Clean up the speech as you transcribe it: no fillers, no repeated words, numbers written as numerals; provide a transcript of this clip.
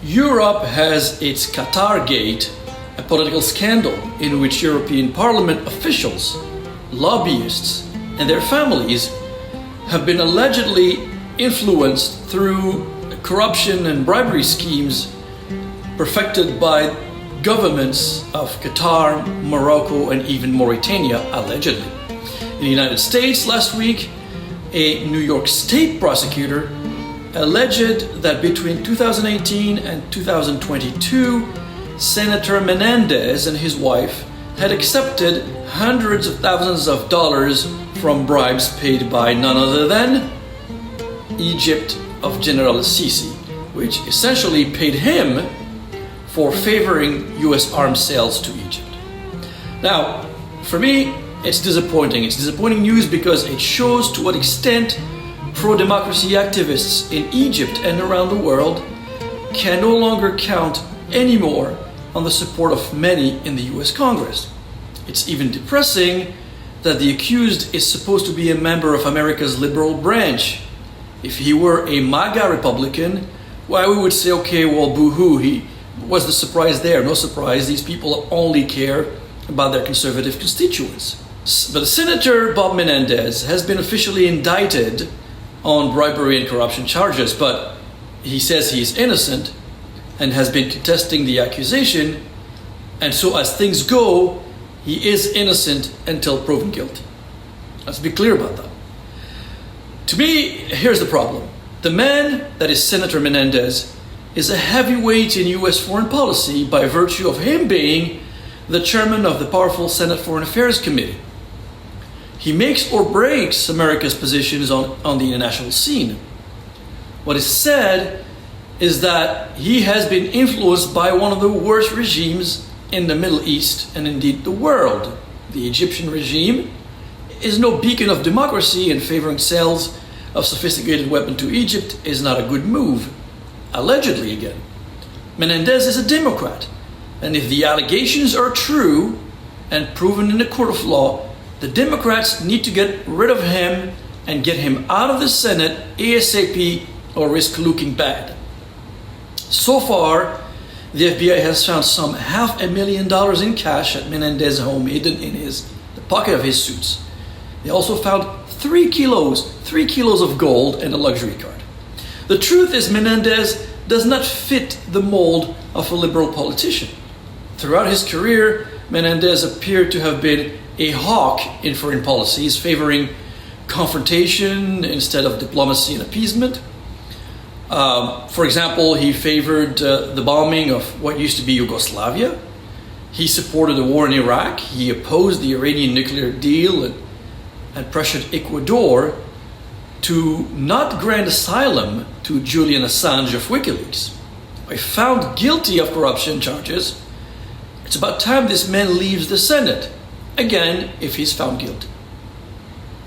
Europe has its Qatar Gate, a political scandal in which European Parliament officials, lobbyists, and their families have been allegedly influenced through corruption and bribery schemes perfected by governments of Qatar, Morocco, and even Mauritania, allegedly. In the United States last week, a New York State prosecutor alleged that between 2018 and 2022, Senator Menendez and his wife had accepted hundreds of thousands of dollars from bribes paid by none other than Egypt of General Sisi, which essentially paid him for favoring US arms sales to Egypt. Now, for me, it's disappointing. It's disappointing news because it shows to what extent pro-democracy activists in Egypt and around the world can no longer count anymore on the support of many in the US Congress. It's even depressing that the accused is supposed to be a member of America's liberal branch. If he were a MAGA Republican, why we would say, okay, well, boo-hoo, what's the surprise there? No surprise, these people only care about their conservative constituents. But Senator Bob Menendez has been officially indicted on bribery and corruption charges, but he says he is innocent and has been contesting the accusation, and so as things go, he is innocent until proven guilty. Let's be clear about that. To me, here's the problem. The man that is Senator Menendez is a heavyweight in US foreign policy by virtue of him being the chairman of the powerful Senate Foreign Affairs Committee. He makes or breaks America's positions on the international scene. What is said is that he has been influenced by one of the worst regimes in the Middle East and indeed the world. The Egyptian regime is no beacon of democracy, and favoring sales of sophisticated weapons to Egypt is not a good move. Allegedly again. Menendez is a Democrat, and if the allegations are true and proven in a court of law, the Democrats need to get rid of him and get him out of the Senate ASAP or risk looking bad. So far, the FBI has found some $500,000 in cash at Menendez's home hidden in the pocket of his suits. They also found 3 kilos of gold and a luxury card. The truth is Menendez does not fit the mold of a liberal politician. Throughout his career, Menendez appeared to have been a hawk in foreign policies, favoring confrontation instead of diplomacy and appeasement. For example, he favored the bombing of what used to be Yugoslavia. He supported the war in Iraq. He opposed the Iranian nuclear deal and pressured Ecuador to not grant asylum to Julian Assange of WikiLeaks. If found guilty of corruption charges, it's about time this man leaves the Senate. Again, if he's found guilty.